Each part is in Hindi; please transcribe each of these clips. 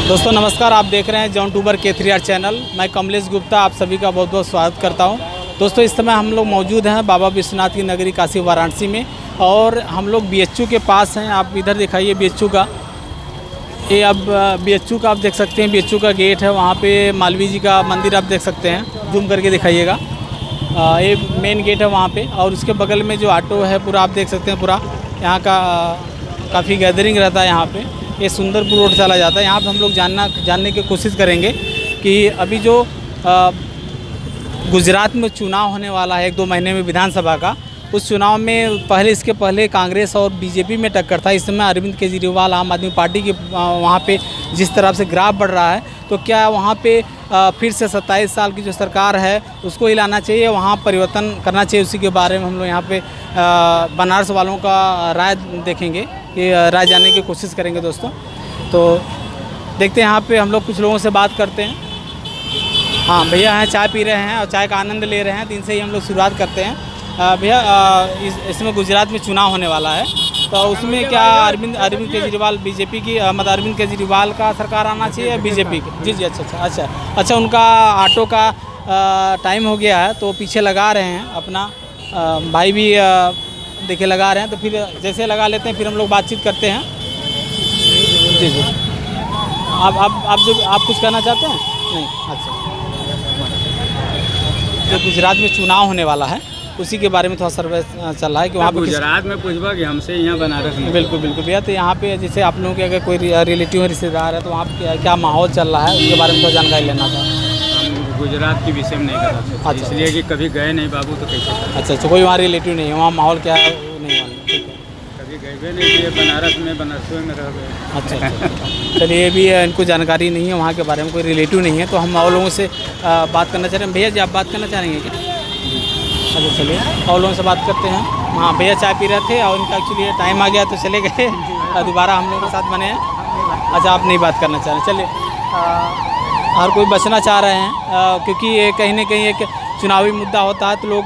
दोस्तों नमस्कार, आप देख रहे हैं जॉन टूबर K3R चैनल। मैं कमलेश गुप्ता आप सभी का बहुत बहुत स्वागत करता हूं। दोस्तों इस समय हम लोग मौजूद हैं बाबा विश्वनाथ की नगरी काशी वाराणसी में और हम लोग BHU के पास हैं। आप इधर दिखाइए BHU का, ये अब BHU का आप देख सकते हैं। BHU का गेट है, वहाँ पे मालवीय जी का मंदिर आप देख सकते हैं, जूम करके दिखाइएगा। ये मेन गेट है वहाँ पे और उसके बगल में जो ऑटो है पूरा आप देख सकते हैं। पूरा यहाँ का काफ़ी गैदरिंग रहता है यहाँ पे। ये सुंदरपुर रोड चला जाता है। यहाँ पे हम लोग जानने की कोशिश करेंगे कि अभी जो गुजरात में चुनाव होने वाला है 1-2 महीने में विधानसभा का, उस चुनाव में इसके पहले कांग्रेस और बीजेपी में टक्कर था। इस समय अरविंद केजरीवाल आम आदमी पार्टी की वहाँ पे जिस तरह से ग्राफ बढ़ रहा है, तो क्या वहाँ पे फिर से 27 साल की जो सरकार है उसको हिलाना चाहिए, वहाँ परिवर्तन करना चाहिए? उसी के बारे में हम लोग यहाँ पे बनारस वालों का राय देखेंगे, कि राय जानने की कोशिश करेंगे दोस्तों। तो देखते हैं यहाँ पे हम लोग कुछ लोगों से बात करते हैं। हाँ भैया हैं, चाय पी रहे हैं और चाय का आनंद ले रहे हैं। दिन से ही हम लोग शुरुआत करते हैं। भैया इसमें गुजरात में चुनाव होने वाला है, तो उसमें क्या अरविंद केजरीवाल बीजेपी की मतलब अरविंद केजरीवाल का सरकार आना चाहिए या बीजेपी की? जी अच्छा उनका ऑटो का टाइम हो गया है तो पीछे लगा रहे हैं। अपना भाई भी देखिए लगा रहे हैं, तो फिर जैसे लगा लेते हैं फिर हम लोग बातचीत करते हैं। जी आप कुछ कहना चाहते हैं? नहीं, अच्छा। जो गुजरात में चुनाव होने वाला है उसी के बारे में थोड़ा सर्वे चल रहा है कि वहाँ पे गुजरात में पूछबा कि हमसे यहाँ बनारस में। बिल्कुल भैया। तो यहाँ पे जैसे आप लोगों के अगर कोई रिलेटिव है, रिश्तेदार है, तो वहाँ पे क्या माहौल चल रहा है उसके बारे में थोड़ा जानकारी लेना था। हम गुजरात के विषय में नहीं कर सकते। अच्छा, इसलिए कि कभी गए नहीं बाबू, तो कैसे? अच्छा, कोई वहाँ रिलेटिव नहीं है, वहाँ माहौल क्या है नहीं मालूम? ठीक है, कभी गए नहीं किए बनारस में, बनारस में रह गए। अच्छा चलिए, ये भी इनको जानकारी नहीं है वहाँ के बारे में, कोई रिलेटिव नहीं है। तो हम और लोगों से बात करना चाह रहे हैं। भैया जी आप बात करना चाहेंगे क्या? अच्छा चलिए, और लोगों से बात करते हैं। हाँ भैया चाय पी रहे थे और इनका एक्चुअली टाइम आ गया तो चले गए, दोबारा हम लोगों के साथ बने हैं। अच्छा, आप नहीं बात करना चाह रहे? चलिए, हर कोई बचना चाह रहे हैं क्योंकि ये कहीं ना कहीं एक चुनावी मुद्दा होता है तो लोग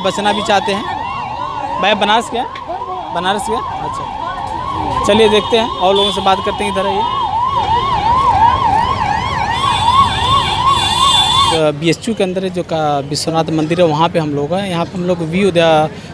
बचना भी चाहते हैं। भाई बनारस गया? अच्छा चलिए देखते हैं और लोगों से बात करते हैं। इधर आइए। BHU के अंदर जो का विश्वनाथ मंदिर है वहाँ पे हम लोग हैं। यहाँ पे हम लोग व्यू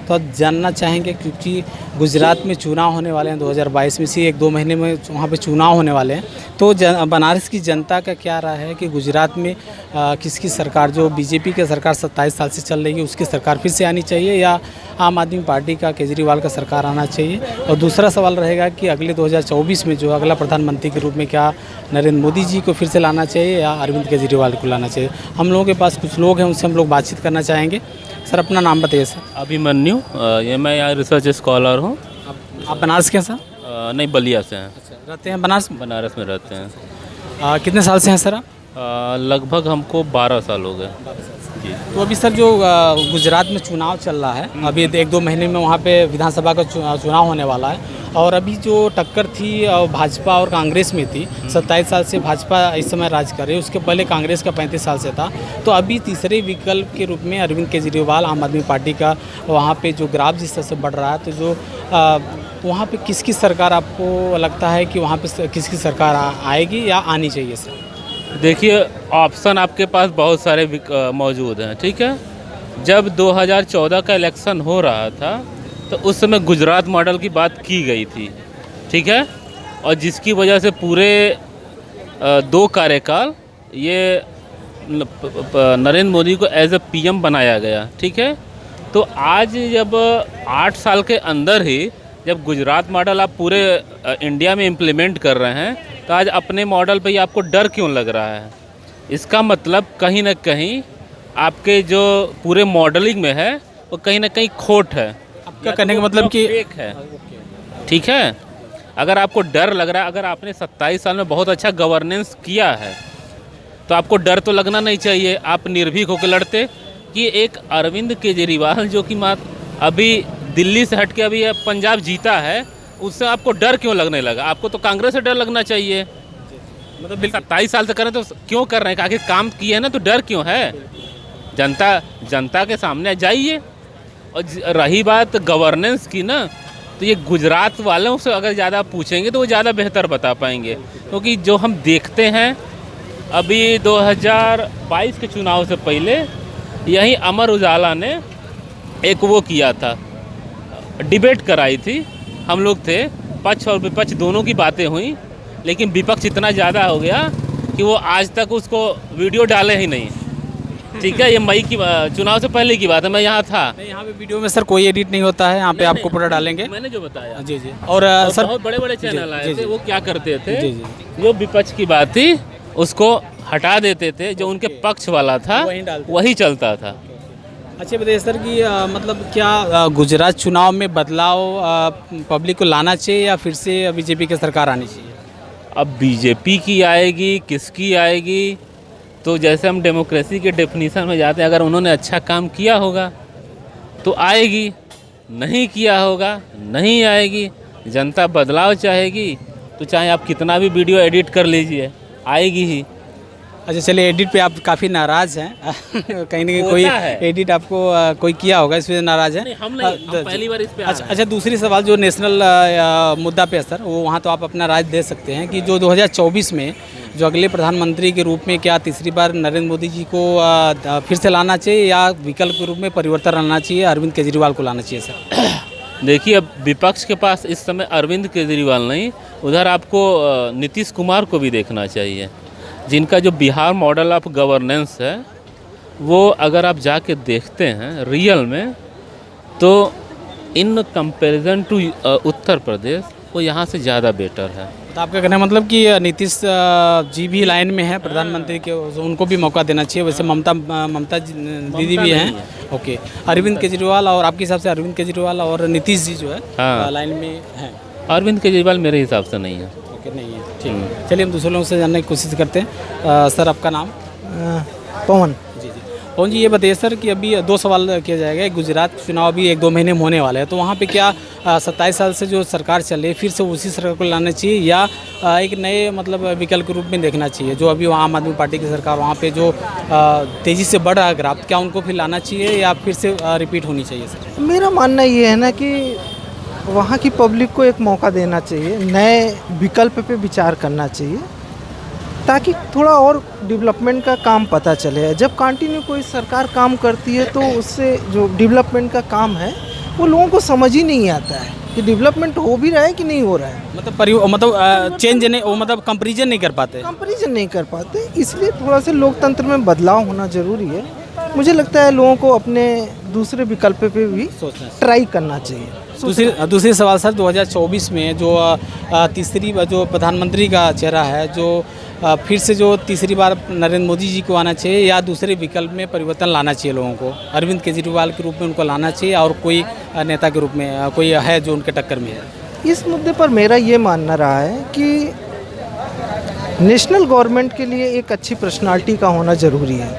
तो जानना चाहेंगे क्योंकि गुजरात में चुनाव होने वाले हैं 2022 में से 1-2 महीने में वहाँ पे चुनाव होने वाले हैं। तो बनारस की जनता का क्या राय है कि गुजरात में किसकी सरकार, जो बीजेपी की सरकार 27 साल से चल रही है उसकी सरकार फिर से आनी चाहिए या आम आदमी पार्टी का केजरीवाल का सरकार आना चाहिए? और दूसरा सवाल रहेगा कि अगले 2024 में जो अगला प्रधानमंत्री के रूप में क्या नरेंद्र मोदी जी को फिर से लाना चाहिए या अरविंद केजरीवाल को लाना चाहिए? हम लोगों के पास कुछ लोग हैं, उनसे हम लोग बातचीत करना चाहेंगे। सर अपना नाम बताइए। सर अभिमन्यु, ये मैं यहाँ रिसर्च स्कॉलर हूँ। आप बनारस के हैं सर? नहीं, बलिया से हैं। अच्छा, रहते हैं बनारस में रहते हैं। कितने साल से हैं सर आप? लगभग हमको 12 साल हो गए जी। तो अभी सर जो गुजरात में चुनाव चल रहा है, अभी 1-2 महीने में वहाँ पे विधानसभा का चुनाव होने वाला है और अभी जो टक्कर थी भाजपा और कांग्रेस में थी, 27 साल से भाजपा इस समय राज कर रही है, उसके पहले कांग्रेस का 35 साल से था। तो अभी तीसरे विकल्प के रूप में अरविंद केजरीवाल आम आदमी पार्टी का वहाँ पे जो ग्राफ जिस तरह से बढ़ रहा है, तो जो वहाँ पे किसकी सरकार आपको लगता है कि वहाँ पे किसकी सरकार आएगी या आनी चाहिए सर? देखिए, ऑप्शन आपके पास बहुत सारे मौजूद हैं, ठीक है। जब 2014 का इलेक्शन हो रहा था तो उस समय गुजरात मॉडल की बात की गई थी, ठीक है, और जिसकी वजह से पूरे 2 कार्यकाल ये नरेंद्र मोदी को एज ए PM बनाया गया, ठीक है। तो आज जब 8 साल के अंदर ही जब गुजरात मॉडल आप पूरे इंडिया में इम्प्लीमेंट कर रहे हैं, तो आज अपने मॉडल पे ही आपको डर क्यों लग रहा है? इसका मतलब कहीं ना कहीं आपके जो पूरे मॉडलिंग में है वो कहीं ना कहीं खोट है। आपका कहने का मतलब कि फेक है, ठीक है। अगर आपको डर लग रहा है, अगर आपने 27 साल में बहुत अच्छा गवर्नेंस किया है तो आपको डर तो लगना नहीं चाहिए। आप निर्भीक होकर लड़ते कि एक अरविंद केजरीवाल जो कि अभी दिल्ली से हट के अभी पंजाब जीता है, उससे आपको डर क्यों लगने लगा? आपको तो कांग्रेस से डर लगना चाहिए। मतलब 27 साल से करें तो क्यों कर रहे हैं? आखिर काम किए हैं ना, तो डर क्यों है? जनता के सामने जाइए। और रही बात गवर्नेंस की ना, तो ये गुजरात वालों से अगर ज़्यादा पूछेंगे तो वो ज़्यादा बेहतर बता पाएंगे, क्योंकि जो हम देखते हैं अभी 2022 के चुनाव से पहले यही अमर उजाला ने एक वो किया था, डिबेट कराई थी, हम लोग थे, पक्ष और विपक्ष दोनों की बातें हुई, लेकिन विपक्ष इतना ज़्यादा हो गया कि वो आज तक उसको वीडियो डाले ही नहीं। ठीक है, ये मई की चुनाव से पहले की बात है, मैं यहाँ था। यहाँ पे वीडियो में सर कोई एडिट नहीं होता है, यहाँ पे आपको पूरा डालेंगे। मैंने जो बताया जी जी। और सर बहुत बड़े बड़े चैनल आए जी, थे, जी। वो क्या करते थे, जी जी। जो विपक्ष की बात थी उसको हटा देते थे, जो उनके पक्ष वाला था वही डालते वही चलता था। अच्छा बताइए सर कि मतलब क्या गुजरात चुनाव में बदलाव पब्लिक को लाना चाहिए या फिर से बीजेपी की सरकार आनी चाहिए? अब बीजेपी की आएगी, किसकी आएगी, तो जैसे हम डेमोक्रेसी के डेफिनीशन में जाते हैं, अगर उन्होंने अच्छा काम किया होगा तो आएगी, नहीं किया होगा नहीं आएगी। जनता बदलाव चाहेगी तो चाहे आप कितना भी वीडियो एडिट कर लीजिए, आएगी ही। अच्छा चलिए, एडिट पे आप काफ़ी नाराज़ हैं कहीं ना कहीं कोई होता है। एडिट आपको कोई किया होगा, इस वजह से नाराज़ है? नहीं, हम पहली बार इस पे अच्छा अच्छा, दूसरी सवाल जो नेशनल मुद्दा पे है सर, वो वहाँ तो आप अपना राय दे सकते हैं कि जो 2024 में जो अगले प्रधानमंत्री के रूप में क्या तीसरी बार नरेंद्र मोदी जी को फिर से लाना चाहिए या विकल्प के रूप में परिवर्तन लाना चाहिए, अरविंद केजरीवाल को लाना चाहिए सर? देखिए, अब विपक्ष के पास इस समय अरविंद केजरीवाल नहीं, उधर आपको नीतीश कुमार को भी देखना चाहिए, जिनका जो बिहार मॉडल ऑफ गवर्नेंस है वो अगर आप जाके देखते हैं रियल में, तो in comparison to Uttar Pradesh वो यहाँ से ज़्यादा बेटर है। तो आपका कहना है मतलब कि नीतीश जी भी लाइन में है प्रधानमंत्री के, उनको भी मौका देना चाहिए। वैसे ममता दीदी भी हैं, ओके। अरविंद केजरीवाल और आपके हिसाब से अरविंद केजरीवाल और नीतीश जी जो है लाइन में हैं? अरविंद केजरीवाल मेरे हिसाब से नहीं है। ओके, नहीं है, ठीक है। चलिए हम दूसरे लोगों से जानने की कोशिश करते हैं। सर आपका नाम? पवन। जी जी। पवन जी, ये बताइए सर कि अभी 2 सवाल किया जाएगा। गुजरात चुनाव अभी 1-2 महीने में होने वाले हैं, तो वहाँ पे क्या 27 साल से जो सरकार चल रही है फिर से उसी सरकार को लाना चाहिए या एक नए मतलब विकल्प के रूप में देखना चाहिए? जो अभी आम आदमी पार्टी की सरकार वहाँ पे जो तेज़ी से बढ़ रहा है ग्राफ, क्या उनको फिर लाना चाहिए या फिर से रिपीट होनी चाहिए सर? मेरा मानना ये है ना कि वहाँ की पब्लिक को एक मौका देना चाहिए, नए विकल्प पे विचार करना चाहिए, ताकि थोड़ा और डेवलपमेंट का काम पता चले। जब कंटिन्यू कोई सरकार काम करती है तो उससे जो डेवलपमेंट का काम है वो लोगों को समझ ही नहीं आता है कि डेवलपमेंट हो भी रहा है कि नहीं हो रहा है। मतलब चेंज नहीं, वो मतलब कंपेरिजन नहीं कर पाते, कंपैरिजन नहीं कर पाते, इसलिए थोड़ा सा लोकतंत्र में बदलाव होना ज़रूरी है। मुझे लगता है लोगों को अपने दूसरे विकल्प पे भी ट्राई करना चाहिए। दूसरी सवाल सर, 2024 में जो तीसरी जो प्रधानमंत्री का चेहरा है, जो फिर से जो तीसरी बार नरेंद्र मोदी जी को आना चाहिए या दूसरे विकल्प में परिवर्तन लाना चाहिए लोगों को? अरविंद केजरीवाल के रूप में उनको लाना चाहिए और कोई नेता के रूप में कोई है जो उनके टक्कर में है? इस मुद्दे पर मेरा ये मानना रहा है कि नेशनल गवर्नमेंट के लिए एक अच्छी पर्सनालिटी का होना ज़रूरी है,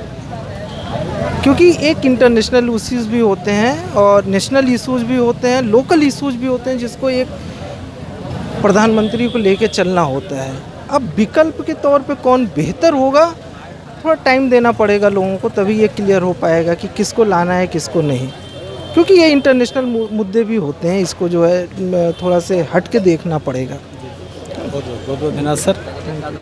क्योंकि एक इंटरनेशनल इश्यूज़ भी होते हैं और नेशनल इश्यूज़ भी होते हैं, लोकल इश्यूज़ भी होते हैं, जिसको एक प्रधानमंत्री को लेके चलना होता है। अब विकल्प के तौर पे कौन बेहतर होगा, थोड़ा टाइम देना पड़ेगा लोगों को, तभी ये क्लियर हो पाएगा कि किसको लाना है किसको नहीं, क्योंकि ये इंटरनेशनल मुद्दे भी होते हैं, इसको जो है थोड़ा से हट के देखना पड़ेगा। बहुत बहुत धन्यवाद सर।